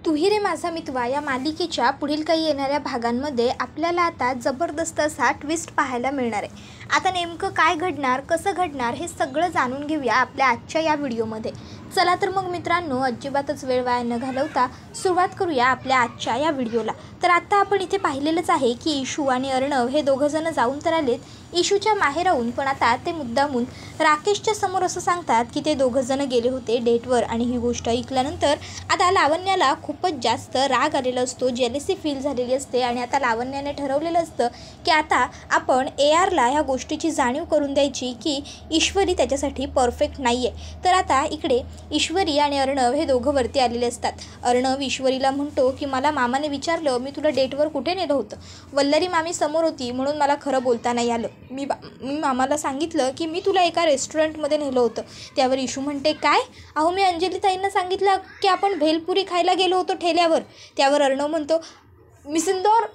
तू ही रे माझा मितवा या मालिकेच्या पुढील काही येणाऱ्या भागांमध्ये आपल्याला आता जबरदस्त असा ट्विस्ट पाहायला मिळणार आहे। आता नेमकं काय घडणार, कसं घडणार हे सगळं जाणून घेऊया आपल्या आजच्या या व्हिडिओमध्ये। चला तर मग मित्रांनो, अजिबातच वेळ वाया न घालवता सुरुवात करूया आपल्या आजच्या या व्हिडिओला। तर आता आपण इथे पाहिलेलंच आहे की इशू आणि अर्णव हे दोघंजण जाऊन तर आलेत इशूच्या माहेराहून, पण आता ते मुद्दामून राकेशच्या समोर असं सांगतात की ते दोघंजण गेले होते डेटवर। आणि ही गोष्ट ऐकल्यानंतर आता लावण्याला खूपच जास्त राग आलेला असतो, जेलसी फील झालेली असते। आणि आता लावण्याने ठरवलेलं असतं की आता आपण ARला ह्या गोष्टीची जाणीव करून द्यायची की ईश्वरी त्याच्यासाठी परफेक्ट नाही आहे। तर आता इकडे ईश्वरी आणि अर्णव हे दोघं वरती आलेले असतात। अर्णव ईश्वरीला म्हणतो की मला मामाने विचारलं मी तुला डेटवर कुठे नेलं होतं, वल्लरी मामी समोर होती म्हणून मला खरं बोलता नाही आलं। मी मामाला सांगितलं की मी तुला एका रेस्टॉरंटमध्ये नेलं होतं। त्यावर इशू म्हणते काय, अहो मी अंजली ताईंना सांगितलं की आपण भेलपुरी खायला गेलो होतो ठेल्यावर। त्यावर अर्णव म्हणतो miss Indore,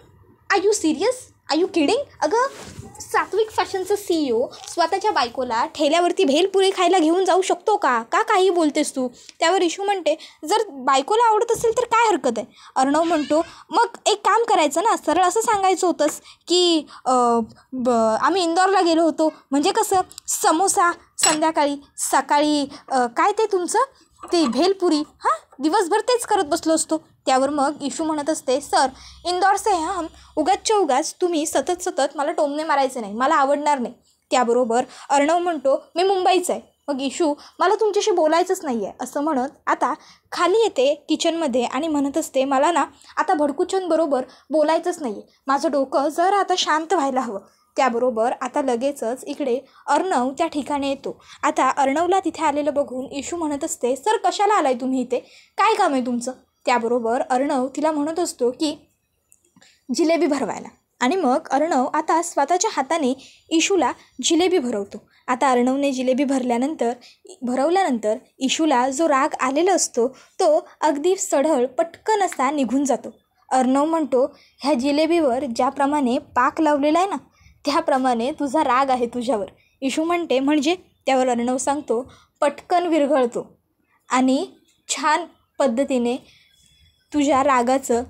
are you serious, are you kidding? अगं सात्विक फॅशनचं CEO स्वतःच्या बायकोला ठेल्यावरती भेलपुरी खायला घेऊन जाऊ शकतो का काही बोलतेस तू? त्यावर इशू म्हणते जर बायकोला आवडत असेल तर काय हरकत आहे। अर्णव म्हणतो मग एक काम करायचं ना, सरळ असं सांगायचं होतंस की आम्ही इंदौरला गेलो होतो, म्हणजे कसं समोसा संध्याकाळी, सकाळी काय ते तुमचं ते भेलपुरी, हां दिवसभर तेच करत बसलो असतो। त्यावर मग इशू म्हणत असते सर इंदौर से हम, उगाचच्या उगाच तुम्ही सतत मला टोमणे मारायचे नाही, मला आवडणार नाही। त्याबरोबर अर्णव म्हणतो मी मुंबईचा आहे। मग इशू मला तुमच्याशी बोलायचंच नाही आहे असं म्हणत आता खाली येते किचनमध्ये आणि म्हणत असते मला ना आता भडकूचंदबरोबर बोलायचंच नाही आहे, माझं डोकं जरा आता शांत व्हायला हवं। त्याबरोबर आता लगेचच इकडे अर्णव त्या ठिकाणी येतो। आता अर्णवला तिथे आलेलं बघून इशू म्हणत असते सर कशाला आलाय तुम्ही इथे, काय काम आहे तुमचं? त्याबरोबर अर्णव तिला म्हणत असतो की जिलेबी भरवायला। आणि मग अर्णव आता स्वतःच्या हाताने इशूला जिलेबी भरवतो। आता अर्णवने जिलेबी भरवल्यानंतर इशूला जो राग आलेला असतो तो अगदी सढळ पटकन असा निघून जातो। अर्णव म्हणतो ह्या जिलेबीवर ज्याप्रमाणे पाक लावलेला आहे ना त्याप्रमाणे तुझा राग आहे तुझ्यावर। इशू म्हणते म्हणजे? त्यावर अर्णव सांगतो पटकन विरघळतो आणि छान पद्धतीने तुझ्या रागाचं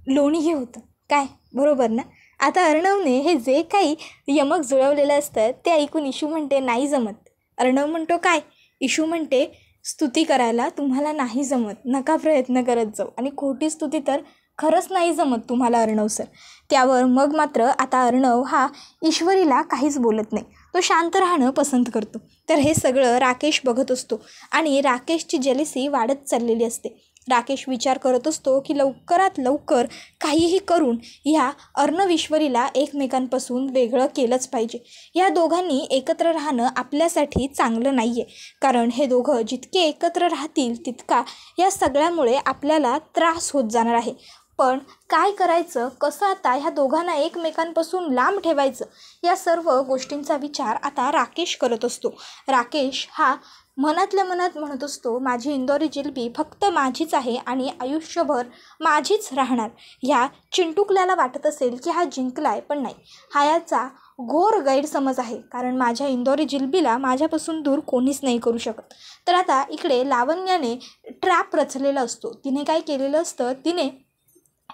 लोणीही होतं, काय बरोबर ना? आता अर्णवने हे जे काही यमक जुळवलेलं असतं ते ऐकून इशू म्हणते नाही जमत। अर्णव म्हणतो काय? इशू म्हणते स्तुती करायला तुम्हाला नाही जमत, नका प्रयत्न करत जाऊ, आणि खोटी स्तुती तर खरंच नाही जमत तुम्हाला अर्णव सर। त्यावर मग मात्र आता अर्णव हा ईश्वरीला काहीच बोलत नाही, तो शांत राहणं पसंत करतो। तर हे सगळं राकेश बघत असतो आणि राकेशची जेलसी वाढत चाललेली असते। राकेश विचार करत असतो की लवकरात लवकर काहीही करून ह्या अर्णव ईश्वरीला एकमेकांपासून वेगळं केलंच पाहिजे। या दोघांनी एकत्र राहणं आपल्यासाठी चांगलं नाही आहे, कारण हे दोघं जितके एकत्र राहतील तितका या सगळ्यामुळे आपल्याला त्रास होत जाणार आहे। पण काय करायचं, कसं आता ह्या दोघांना एकमेकांपासून लांब ठेवायचं, या सर्व गोष्टींचा विचार आता राकेश करत असतो। राकेश हा मनातल्या मनात म्हणत असतो माझी इंदौरी जिलेबी फक्त माझीच आहे आणि आयुष्यभर माझीच राहणार। ह्या चिंटुकल्याला वाटत असेल की हा जिंकलाय, पण नाही, हा याचा घोर गैरसमज आहे, कारण माझ्या इंदौरी जिलेबीला माझ्यापासून दूर कोणीच नाही करू शकत। तर आता इकडे लावण्याने ट्रॅप रचलेला असतो। तिने काय केलेलं असतं, तिने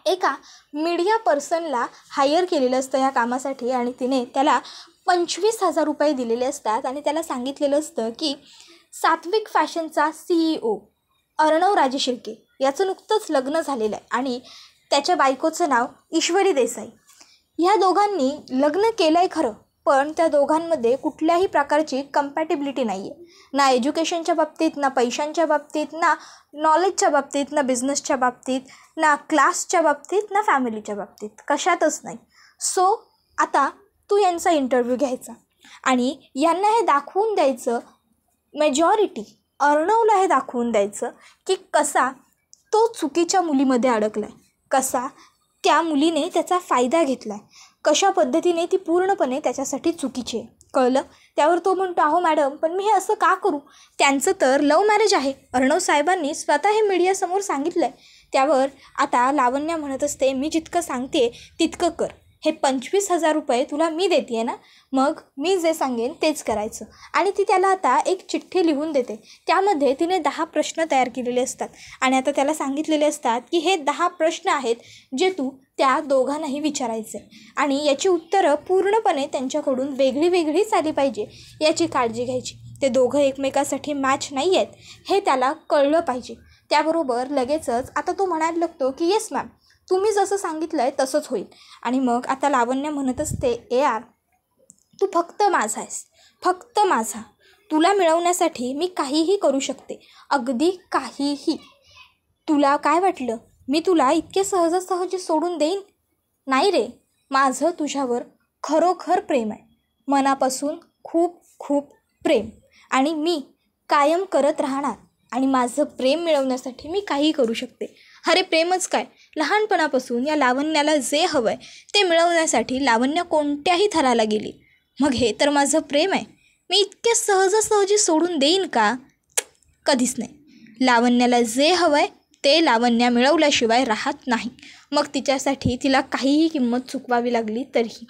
एका मीडिया पर्सनला हायर केलेलं असतं ह्या कामासाठी, आणि तिने त्याला 25,000 रुपये दिलेले असतात आणि त्याला सांगितलेलं असतं की सात्विक फॅशनचा CEO अर्णव राजे शिर्के याचं नुकतंच लग्न झालेलं आहे आणि त्याच्या बायकोचं नाव ईश्वरी देसाई। ह्या दोघांनी लग्न केलं आहे खरं, पण त्या दोघांमध्ये कुठल्याही प्रकारची कम्पॅटिबिलिटी नाही आहे, ना एज्युकेशनच्या बाबतीत, ना पैशांच्या बाबतीत, ना नॉलेजच्या बाबतीत, ना बिझनेसच्या बाबतीत, ना क्लासच्या बाबतीत, ना फॅमिलीच्या बाबतीत, कशातच नाही। सो आता तू यांचा इंटरव्ह्यू घ्यायचा आणि यांना हे दाखवून द्यायचं, मेजॉरिटी अर्णवला हे दाखवून द्यायचं की कसा तो चुकीच्या मुलीमध्ये अडकला आहे, कसा त्या मुलीने त्याचा फायदा घेतला आहे, कशा पद्धतीने ती पूर्णपणे त्याच्यासाठी चुकीची आहे, कळलं? त्यावर तो म्हणतो अहो मॅडम पण मी हे असं का करू, त्यांचं तर लव्ह मॅरेज आहे, अर्णव साहेबांनी स्वतः हे मीडियासमोर सांगितलं आहे। त्यावर आता लावण्या म्हणत असते मी जितकं सांगते तितकं कर, हे 25,000 रुपये तुला मी देते ना, मग मी जे सांगेन तेच करायचं. आणि ती त्याला आता एक चिठ्ठी लिहून देते. त्यामध्ये तिने 10 प्रश्न तयार केलेले असतात आणि आता त्याला सांगितलेले असतात की हे 10 प्रश्न आहेत जे तू त्या दोघांनाही विचारायचे आणि याची उत्तरं पूर्णपणे त्यांच्याकडून वेगळी वेगळीच आली पाहिजे याची काळजी घ्यायची. ते दोघं एकमेकासाठी मॅच नाही आहेत हे त्याला कळलं पाहिजे. त्याबरोबर लगेचच आता तो म्हणायला लागतो की येस मॅम, तुम्ही जसं सांगितलं आहे तसंच होईल. आणि मग आता लावण्य म्हणत असते, ए यार तू फक्त माझा आहेस, फक्त माझा. तुला मिळवण्यासाठी मी काहीही करू शकते, अगदी काहीही. तुला काय वाटलं मी तुला इतके सहजासहजी सोडून देईन? नाही रे, माझं तुझ्यावर खरोखर प्रेम आहे, मनापासून खूप खूप प्रेम. आणि मी कायम करत राहणार आणि माझं प्रेम मिळवण्यासाठी मी काहीही करू शकते. अरे प्रेमच काय, लहानपणापासून या लावण्याला जे हवं आहे ते मिळवण्यासाठी लावण्य कोणत्याही थराला गेली. मग हे तर माझं प्रेम आहे, मी इतके सहजासहजी सोडून देईन का? कधीच नाही. लावण्याला जे हवं आहे ते लावण्या मिळवल्याशिवाय राहत नाही, मग तिच्यासाठी तिला काहीही किंमत चुकवावी लागली तरीही.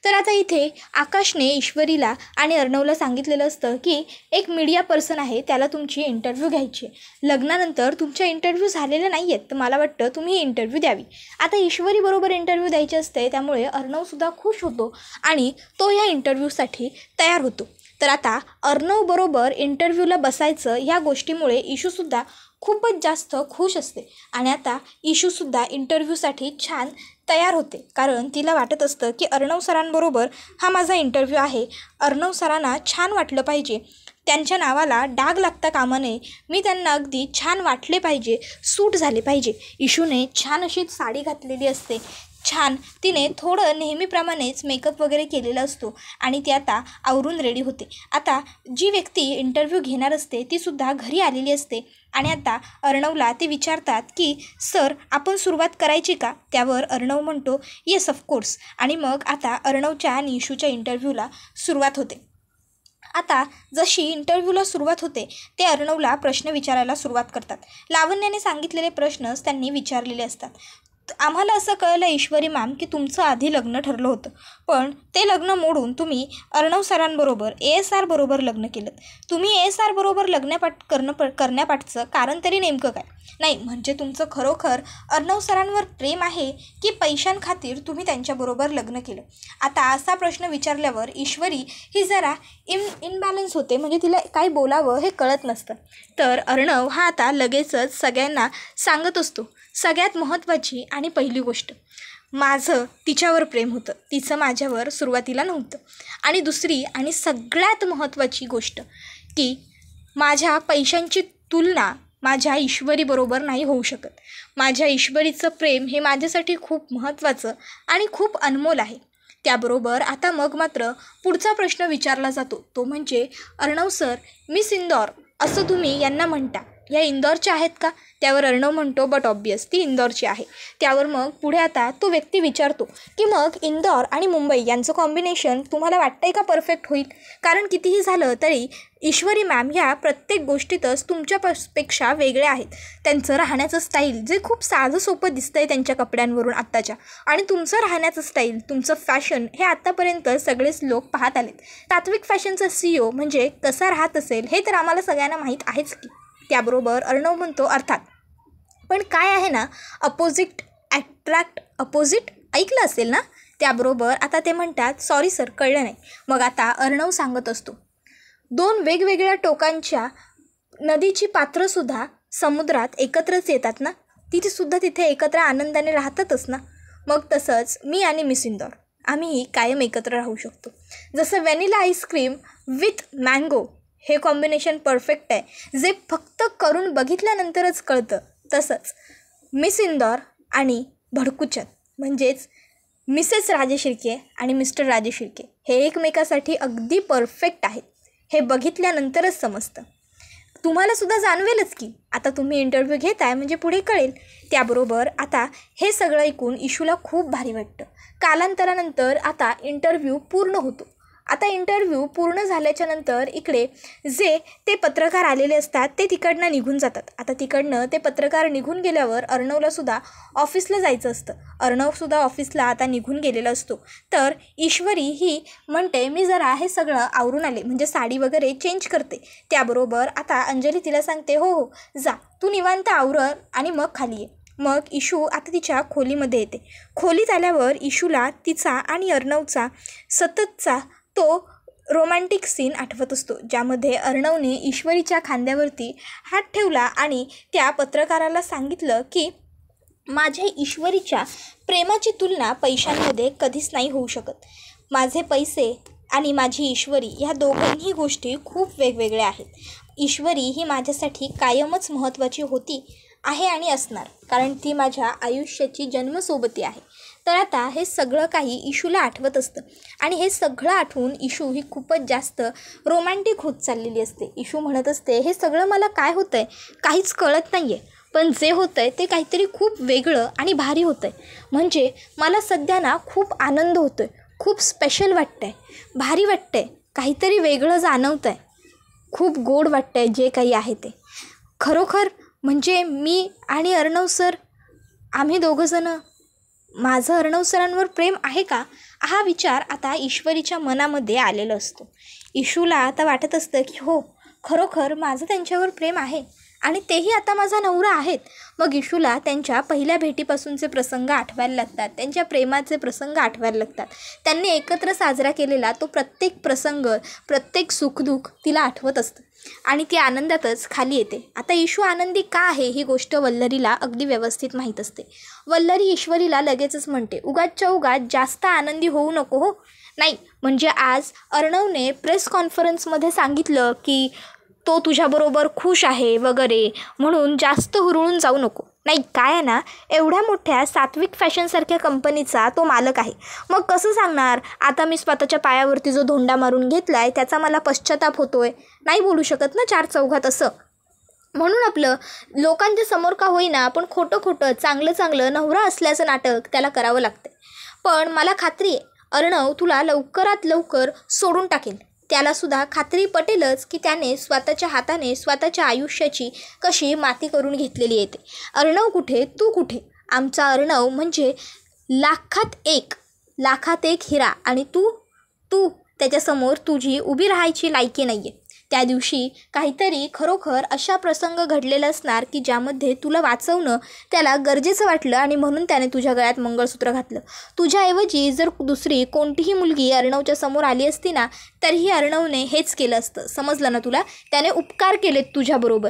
तर आता इथे आकाशने ईश्वरीला आणि अर्णवला सांगितलेलं असतं की एक मीडिया पर्सन आहे, त्याला तुमची इंटरव्ह्यू घ्यायची आहे. लग्नानंतर तुमच्या इंटरव्ह्यू झालेले नाही आहेत, तर मला वाटतं तुम्ही इंटरव्ह्यू द्यावी. आता ईश्वरीबरोबर इंटरव्ह्यू द्यायचे असते, त्यामुळे अर्णवसुद्धा खुश होतो आणि तो या इंटरव्ह्यूसाठी तयार होतो. तर आता अर्णवबरोबर इंटरव्ह्यूला बसायचं ह्या गोष्टीमुळे इशूसुद्धा खूपच जास्त खुश असते आणि आता इशूसुद्धा इंटरव्ह्यूसाठी छान तयार होते, कारण तिला वाटत असतं की अर्णव सरांबरोबर हा माझा इंटरव्ह्यू आहे. अर्णव सरांना छान वाटलं पाहिजे, त्यांच्या नावाला डाग लागता कामा नये, मी त्यांना अगदी छान वाटले पाहिजे, सूट झाले पाहिजे. इशूने छान अशी साडी घातलेली असते, छान तिने थोडं नेहमीप्रमाणेच मेकअप वगैरे केलेला असतो आणि ती आता आवरून रेडी होते. आता जी व्यक्ती इंटरव्ह्यू घेणार असते तीसुद्धा घरी आलेली असते आणि आता अर्णवला ते विचारतात की सर आपण सुरुवात करायची का? त्यावर अर्णव म्हणतो येस ऑफकोर्स. आणि मग आता अर्णवच्या आणि इशूच्या इंटरव्ह्यूला सुरुवात होते. आता जशी इंटरव्ह्यूला सुरुवात होते ते अर्णवला प्रश्न विचारायला सुरुवात करतात. लावण्याने सांगितलेले प्रश्नच त्यांनी विचारलेले असतात. आम्हाला असं कळलं ईश्वरी मॅम की तुमचं आधी लग्न ठरलं होतं, पण ते लग्न मोडून तुम्ही अर्णव सरांबरोबर ASR बरोबर लग्न केलं. तुम्ही ASR बरोबर लग्न करण्यापाठचं कारण तरी नेमकं काय? नाही म्हणजे तुमचं खरोखर अर्णव सरांवर प्रेम आहे की पैशांखातीर तुम्ही त्यांच्याबरोबर लग्न केलं? आता असा प्रश्न विचारल्यावर ईश्वरी ही जरा इनबॅलन्स होते, म्हणजे तिला काय बोलावं हे कळत नसतं. तर अर्णव हा आता लगेचच सगळ्यांना सांगत असतो, सगळ्यात महत्त्वाची आणि पहिली गोष्ट, माझं तिच्यावर प्रेम होतं, तिचं माझ्यावर सुरुवातीला नव्हतं. आणि दुसरी आणि सगळ्यात महत्त्वाची गोष्ट की माझ्या पैशांची तुलना माझ्या ईश्वरीबरोबर नाही होऊ शकत. माझ्या ईश्वरीचं प्रेम हे माझ्यासाठी खूप महत्त्वाचं आणि खूप अनमोल आहे. त्याबरोबर आता मग मात्र पुढचा प्रश्न विचारला जातो, तो म्हणजे अर्णव सर मिस इंदौर असं तुम्ही यांना म्हणता, या इंदौरच्या आहेत का? त्यावर अर्णव म्हणतो बट ऑब्वियस ती इंदौरची आहे. त्यावर मग पुढे आता तो व्यक्ती विचारतो की मग इंदौर आणि मुंबई यांचं कॉम्बिनेशन तुम्हाला वाटतंय का परफेक्ट होईल? कारण कितीही झालं तरी ईश्वरी मॅम ह्या प्रत्येक गोष्टीतच तुमच्यापेक्षा वेगळ्या आहेत. त्यांचं राहण्याचं स्टाईल जे खूप साधं सोपं दिसतंय त्यांच्या कपड्यांवरून आत्ताच्या, आणि तुमचं राहण्याचं स्टाईल, तुमचं फॅशन हे आत्तापर्यंत सगळेच लोक पाहत आलेत. तात्विक फॅशनचा CEO म्हणजे कसा राहत असेल हे तर आम्हाला सगळ्यांना माहीत आहेच की. त्याबरोबर अर्णव म्हणतो अर्थात, पण काय आहे ना अपोजिट अट्रॅक्ट अपोजिट ऐकलं असेल ना? त्याबरोबर आता ते म्हणतात सॉरी सर कळलं नाही. मग आता अर्णव सांगत असतो, 2 वेगवेगळ्या टोकांच्या नदीची पात्रंसुद्धा समुद्रात एकत्रच येतात ना, तिथेसुद्धा तिथे एकत्र आनंदाने राहतातच ना. मग तसंच मी आणि मिस इंदौर आम्हीही कायम एकत्र राहू शकतो. जसं व्हॅनिला आईस्क्रीम विथ मँगो हे कॉम्बिनेशन परफेक्ट आहे, जे फक्त करून बघितल्यानंतरच कळतं, तसंच मिस इंदौर आणि भडकुचन म्हणजेच मिसेस राजे शिर्के आणि मिस्टर राजे शिर्के हे एकमेकासाठी अगदी परफेक्ट आहेत, हे बघितल्यानंतरच समजतं. तुम्हालासुद्धा जाणवेलच की आता तुम्ही इंटरव्ह्यू घेत आहे म्हणजे पुढे कळेल. त्याबरोबर आता हे सगळं ऐकून इशूला खूप भारी वाटतं. कालांतरानंतर आता इंटरव्ह्यू पूर्ण होतो आता इंटरव्ह्यू पूर्ण झाल्याच्या नंतर इकडे जे ते पत्रकार आलेले असतात ते तिकडनं निघून जातात. आता तिकडनं ते पत्रकार निघून गेल्यावर अर्णवलासुद्धा ऑफिसला जायचं असतं. अर्णवसुद्धा ऑफिसला आता निघून गेलेला असतो. तर ईश्वरी ही म्हणते मी जरा हे सगळं आवरून आले, म्हणजे साडी वगैरे चेंज करते. त्याबरोबर आता अंजली तिला सांगते हो हो जा तू निवांत आवरं आणि मग खाली ये. मग इशू आता तिच्या खोलीमध्ये येते. खोलीत आल्यावर इशूला तिचा आणि अर्णवचा सततचा तो रोमॅन्टिक सीन आठवत असतो, ज्यामध्ये अर्णवने ईश्वरीच्या खांद्यावरती हात ठेवला आणि त्या पत्रकाराला सांगितलं की माझ्या ईश्वरीच्या प्रेमाची तुलना पैशांमध्ये कधीच नाही होऊ शकत. माझे पैसे आणि माझी ईश्वरी ह्या दोघांही गोष्टी खूप वेगवेगळ्या आहेत. ईश्वरी ही माझ्यासाठी कायमच महत्त्वाची होती आहे आणि असणार, कारण ती माझ्या आयुष्याची जन्मसोबती आहे. तर आता हे सगळं काही इशूला आठवत असतं आणि हे सगळं आठवून इशू ही खूपच जास्त रोमॅन्टिक होत चाललेली असते. इशू म्हणत असते हे सगळं मला काय होतं आहे काहीच कळत नाही आहे, पण जे होतं आहे ते काहीतरी खूप वेगळं आणि भारी होतं आहे. म्हणजे मला सध्या ना खूप आनंद होतो आहे, खूप स्पेशल वाटतं आहे, भारी वाटतं आहे, काहीतरी वेगळं जाणवतं आहे, खूप गोड वाटतं आहे जे काही आहे ते. खरोखर म्हणजे मी आणि अर्णव सर आम्ही दोघंजणं, माझं अर्णव सरांवर प्रेम आहे का, हा विचार आता ईश्वरीच्या मनामध्ये आलेला असतो. इशूला आता वाटत असतं की हो खरोखर माझं त्यांच्यावर प्रेम आहे आणि तेही आता माझा नवरा आहेत. मग इशूला त्यांच्या पहिल्या भेटीपासूनचे प्रसंग आठवायला लागतात, त्यांच्या प्रेमाचे प्रसंग आठवायला लागतात. त्यांनी एकत्र साजरा केलेला तो प्रत्येक प्रसंग, प्रत्येक सुखदुःख तिला आठवत असतं आणि ती आनंदातच खाली येते. आता इशू आनंदी का आहे ही गोष्ट वल्लरीला अगदी व्यवस्थित माहीत असते. वल्लरी ईश्वरीला लगेचच म्हणते उगाचच्या उगाच जास्त आनंदी होऊ नको हो. नाही म्हणजे आज अर्णवने प्रेस कॉन्फरन्समध्ये सांगितलं की तो तुझ्याबरोबर खुश आहे वगैरे, म्हणून जास्त हुरळून जाऊ नको. नाही काय आहे ना, एवढ्या मोठ्या सात्विक फॅशनसारख्या कंपनीचा तो मालक आहे, मग कसं सांगणार आता मी स्वतःच्या पायावरती जो धोंडा मारून घेतला आहे त्याचा मला पश्चाताप होतो आहे. नाही बोलू शकत ना चार चौघात असं. म्हणून आपलं लोकांच्या समोर का होईना पण खोटं खोटं चांगलं चांगलं नवरा असल्याचं नाटक त्याला करावं लागतं. पण मला खात्री आहे अर्णव तुला लवकरात लवकर सोडून टाकेल. त्यालासुद्धा खात्री पटेलच की त्याने स्वतःच्या हाताने स्वतःच्या आयुष्याची कशी माती करून घेतलेली येते. अर्णव कुठे तू कुठे. आमचा अर्णव म्हणजे लाखात एक हिरा आणि तू त्याच्यासमोर तुझी उभी राहायची लायकी नाही आहे. त्या दिवशी काहीतरी खरोखर अशा प्रसंग घडलेला असणार की ज्यामध्ये तुला वाचवणं त्याला गरजेचं वाटलं आणि म्हणून त्याने तुझ्या गळ्यात मंगळसूत्र घातलं. तुझ्याऐवजी जर दुसरी कोणतीही मुलगी अर्णवच्या समोर आली असती ना तरीही अर्णवने हेच केलं असतं. समजलं ना तुला. त्याने उपकार केलेत तुझ्यावर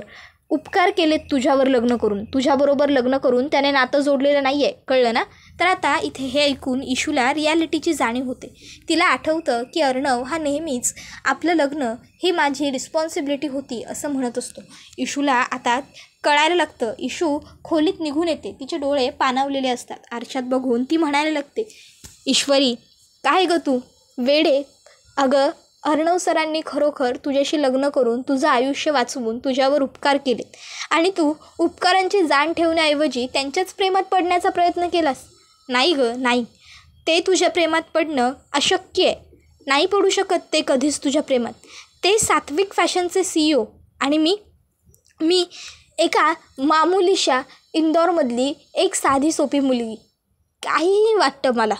तुझ्याबरोबर लग्न करून त्याने नातं जोडलेलं नाही आहे, कळलं ना. तर आता इथे हे ऐकून इशूला रियालिटीची जाणीव होते. तिला आठवतं की अर्णव हा नेहमीच आपलं लग्न ही माझी रिस्पॉन्सिबिलिटी होती असं म्हणत असतो. इशूला आता कळायला लागतं. इशू खोलीत निघून येते, तिचे डोळे पाणावलेले असतात. आरशात बघून ती म्हणायला लागते ईश्वरी काय गं तू वेडे. अगं अर्णव सरांनी खरोखर तुझ्याशी लग्न करून तुझं आयुष्य वाचवून तुझ्यावर उपकार केलेत आणि तू उपकारांची जाण ठेवण्याऐवजी त्यांच्याच प्रेमात पडण्याचा प्रयत्न केलास. नाही गं नाही, ते तुझ्या प्रेमात पडणं अशक्य आहे. नाही पडू शकत ते कधीच तुझ्या प्रेमात. ते सात्विक फॅशनचे CEO आणि मी एका मामुलीशा इंदोरमधली एक साधी सोपी मुलगी. काहीही वाटतं मला.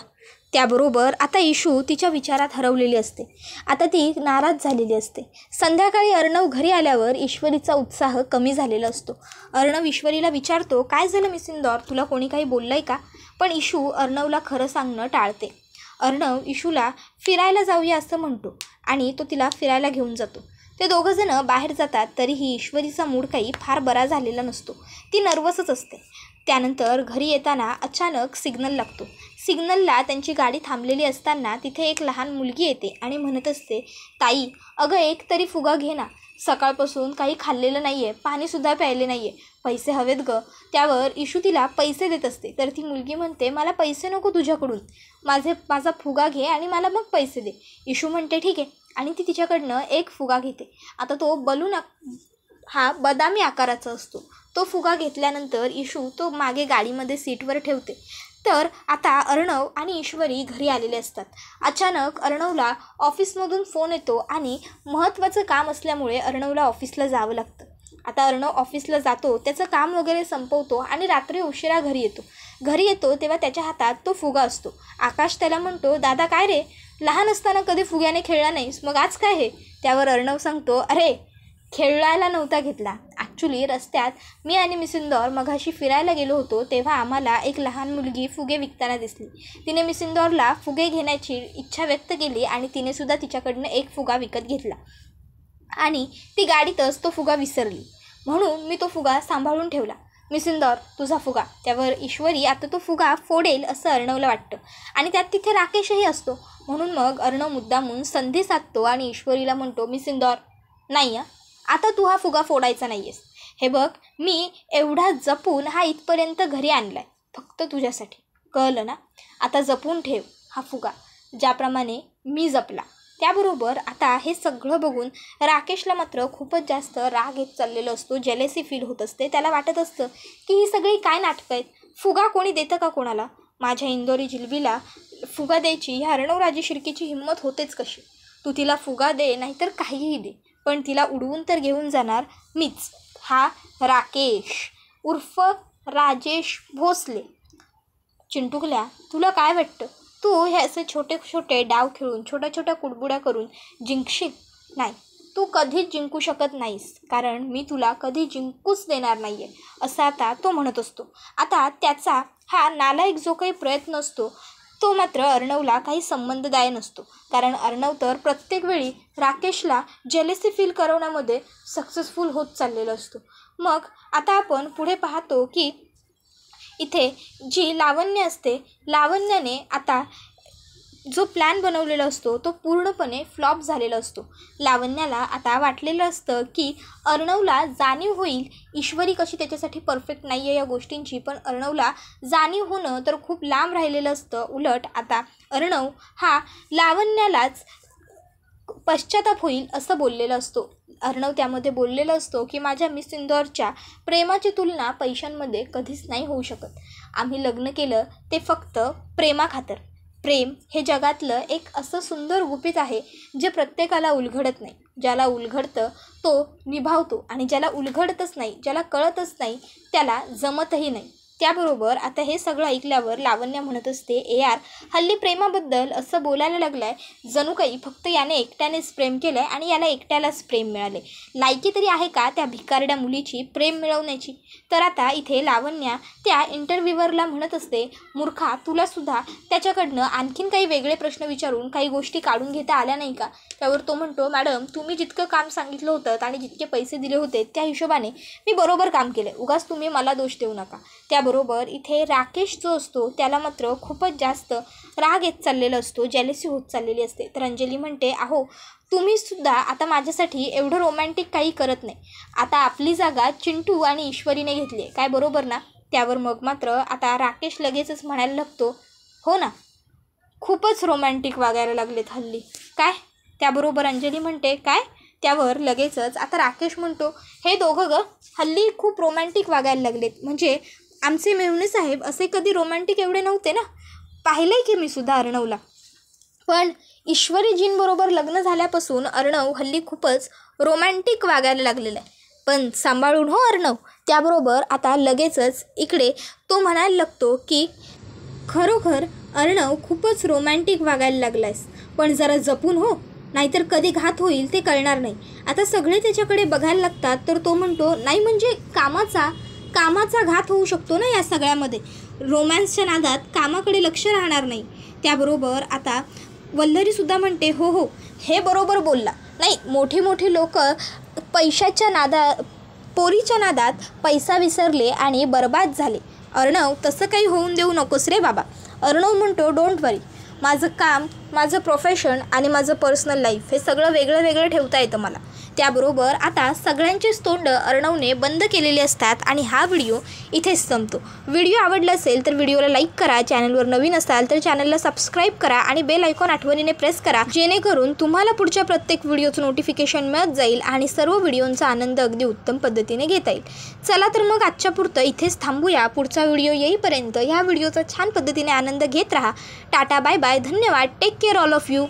त्याबरोबर आता इशू तिच्या विचारात हरवलेली असते. आता ती नाराज झालेली असते. संध्याकाळी अर्णव घरी आल्यावर ईश्वरीचा उत्साह कमी झालेला असतो. अर्णव ईश्वरीला विचारतो काय झालं मिस इंदौर, तुला कोणी काही बोललं आहे का. पण इशू अर्णवला खरं सांगणं टाळते. अर्णव इशूला फिरायला जाऊया असं म्हणतो आणि तो तिला फिरायला घेऊन जातो. ते दोघंजणं बाहेर जातात तरीही ईश्वरीचा मूड काही फार बरा झालेला नसतो. ती नर्वसच असते. त्यानंतर घरी येताना अचानक सिग्नल लागतो. सिग्नलला त्यांची गाडी थांबलेली असताना तिथे एक लहान मुलगी येते आणि म्हणत असते ताई अगं एक तरी फुगा घे ना, सकाळपासून काही खाल्लेलं नाही आहे, पाणीसुद्धा प्यायले नाही आहे, पैसे हवेत गं. त्यावर इशू तिला पैसे देत असते. तर ती मुलगी म्हणते मला पैसे नको तुझ्याकडून, माझा फुगा घे आणि मला मग पैसे दे. इशू म्हणते ठीक आहे आणि ती तिच्याकडनं एक फुगा घेते. आता तो बलून हा बदामी आकाराचा असतो. तो फुगा घेतल्यानंतर इशू तो मागे गाडीमध्ये सीटवर ठेवते. तर आता अर्णव आणि ईश्वरी घरी आलेले असतात. अचानक अर्णवला ऑफिसमधून फोन येतो आणि महत्त्वाचं काम असल्यामुळे अर्णवला ऑफिसला जावं लागतं. आता अर्णव ऑफिसला जातो, त्याचं काम वगैरे संपवतो आणि रात्री उशिरा घरी येतो तेव्हा त्याच्या हातात तो फुगा असतो. आकाश त्याला म्हणतो, दादा काय रे, लहान असताना कधी फुग्याने खेळला नाहीस, मग आज काय हे? त्यावर अर्णव सांगतो, अरे खेळायला नव्हता घेतला, ॲक्च्युली रस्त्यात मी आणि मिसिंदौर मघाशी फिरायला गेलो होतो तेव्हा आम्हाला एक लहान मुलगी फुगे विकताना दिसली. तिने मिसिंदौरला फुगे घेण्याची इच्छा व्यक्त केली आणि तिने सुद्धा तिच्याकडनं एक फुगा विकत घेतला आणि ती गाडीतच तो फुगा विसरली, म्हणून मी तो फुगा सांभाळून ठेवला. मिसिंदौर तुझा फुगा. त्यावर ईश्वरी आता तो फुगा फोडेल असं अर्णवला वाटतं आणि त्यात तिथे राकेशही असतो, म्हणून मग अर्णव मुद्दामून संधी साधतो आणि ईश्वरीला म्हणतो, मिसिंदौर नाही आता तू हा फुगा फोडायचा नाही आहेस. हे बघ, मी एवढा जपून हा इथपर्यंत घरी आणला आहे फक्त तुझ्यासाठी, कळलं ना? आता जपून ठेव हा फुगा ज्याप्रमाणे मी जपला. त्याबरोबर आता हे सगळं बघून राकेशला मात्र खूपच जास्त राग येत चाललेला असतो, जेलेसी फील होत असते. त्याला वाटत असतं की ही सगळी काय नाटकं आहेत, फुगा कोणी देतं का कोणाला? माझ्या इंदोरी जिलबीला फुगा द्यायची ह्या अर्णवराजे शिर्केची हिंमत होतेच कशी? तू तिला फुगा दे नाहीतर काहीही दे, पण तिला उडवून तर घेऊन जाणार मीच. हा राकेश उर्फ राजेश भोसले. चिंटुकल्या, तुला काय वाटतं, तू हे असे छोटे छोटे डाव खेळून छोट्या छोट्या कुडबुड्या करून जिंकशील? नाही, तू कधीच जिंकू शकत नाहीस, कारण मी तुला कधी जिंकूच देणार नाही आहे असं आता तो म्हणत असतो. आता त्याचा हा नालायक जो काही प्रयत्न असतो तो मात्र अर्णवला काही संबंधदायी नसतो, कारण अर्णव तर प्रत्येक वेळी राकेशला जेलेसी फील करवण्यामध्ये सक्सेसफुल होत चाललेला असतो. मग आता आपण पुढे पाहतो की इथे जी लावण्य असते, लावण्याने आता जो प्लॅन बनवलेला असतो तो पूर्णपणे फ्लॉप झालेला असतो. लावण्याला आता वाटलेलं असतं की अर्णवला जाणीव होईल ईश्वरी कशी त्याच्यासाठी परफेक्ट नाही आहे या गोष्टींची, पण अर्णवला जाणीव होणं तर खूप लांब राहिलेलं असतं. उलट आता अर्णव हा लावण्यालाच पश्चाताप होईल असं बोललेलं असतो. अर्णव त्यामध्ये बोललेलं असतो की माझ्या मिसिंदौरच्या प्रेमाची तुलना पैशांमध्ये कधीच नाही होऊ शकत. आम्ही लग्न केलं ते फक्त प्रेमाखातर. प्रेम हे जगातलं एक असं सुंदर गुपित आहे जे प्रत्येकाला उलगडत नाही. ज्याला उलगडतं तो निभावतो आणि ज्याला उलगडतच नाही, ज्याला कळतच नाही, त्याला जमतही नाही. त्याबरोबर आता हे सगळं ऐकल्यावर लावण्य म्हणत असते, यार हल्ली प्रेमाबद्दल असं बोलायला लागलं आहे जणू काही फक्त याने एकट्यानेच प्रेम केलं आहे आणि याला एकट्यालाच प्रेम मिळाले. लायकी तरी आहे का त्या भिकारड्या मुलीची प्रेम मिळवण्याची? तर आता इथे लावण्या त्या इंटरव्ह्यूवरला म्हणत असते, मूर्खा, तुलासुद्धा त्याच्याकडनं आणखीन काही वेगळे प्रश्न विचारून काही गोष्टी काढून घेता आल्या नाही का? त्यावर तो म्हणतो, मॅडम तुम्ही जितकं काम सांगितलं होतं आणि जितके पैसे दिले होते त्या हिशोबाने मी बरोबर काम केलं, उगाच तुम्ही मला दोष देऊ नका. त्याबरोबर इथे राकेश जो असतो त्याला मात्र खूपच जास्त राग येत चाललेला असतो, जेलेसी होत चाललेली असते. तर अंजली म्हणते, अहो तुम्हीसुद्धा आता माझ्यासाठी एवढं रोमॅन्टिक काही करत नाही, आता आपली जागा चिंटू आणि ईश्वरीने घेतली आहे, काय बरोबर ना? त्यावर मग मात्र आता राकेश लगेचच म्हणायला लागतो, हो ना, खूपच रोमॅन्टिक वागायला लागलेत हल्ली, काय? त्याबरोबर अंजली म्हणते, काय? त्यावर लगेचच आता राकेश म्हणतो, हे दोघं ग हल्ली खूप रोमॅन्टिक वागायला लागलेत, म्हणजे आमचे मेहुणे साहेब असे कधी रोमॅन्टिक एवढे नव्हते ना, पाहिलं आहे की मी सुद्धा अर्णवला. पण ईश्वरीजींबरोबर लग्न झाल्यापासून अर्णव हल्ली खूपच रोमॅन्टिक वागायला लागलेलं आहे, पण सांभाळून हो अर्णव. त्याबरोबर आता लगेचच इकडे तो म्हणायला लागतो की खरोखर अर्णव खूपच रोमॅन्टिक वागायला लागला आहेस, पण जरा जपून हो, नाहीतर कधी घात होईल ते कळणार नाही. आता सगळे त्याच्याकडे बघायला लागतात, तर तो म्हणतो, नाही म्हणजे कामाचा घात होऊ शकतो ना या सगळ्यामध्ये, रोमॅन्सच्या नादात कामाकडे लक्ष राहणार नाही. त्याबरोबर आता वल्लरीसुद्धा म्हणते, हो हे बरोबर बोलला, नाही मोठी लोक पोरीच्या नादात पैसा विसरले आणि बर्बाद झाले. अर्णव तसं काही होऊन देऊ नकोस रे बाबा. अर्णव म्हणतो, डोंट वरी, माझं काम, माझं प्रोफेशन आणि माझं पर्सनल लाईफ हे सगळं वेगळं ठेवता येतं मला. त्याबरोबर आता सगळ्यांचीच तोंड अर्णवने बंद केलेली असतात आणि हा व्हिडिओ इथेच संपतो। व्हिडिओ आवडला असेल तर व्हिडिओला लाईक करा, चॅनलवर नवीन असाल तर चॅनलला सबस्क्राईब करा आणि बेल आयकॉन आठवणीने प्रेस करा, जेणेकरून तुम्हाला पुढच्या प्रत्येक व्हिडिओचं नोटिफिकेशन मिळत जाईल आणि सर्व व्हिडिओंचा आनंद अगदी उत्तम पद्धतीने घेता येईल। चला तर मग आजच्या पुरतं इथेच थांबूया। पुढचा व्हिडिओ येईपर्यंत ह्या व्हिडिओचा छान पद्धतीने आनंद घेत राहा। टाटा, बाय बाय, धन्यवाद, take care all of you.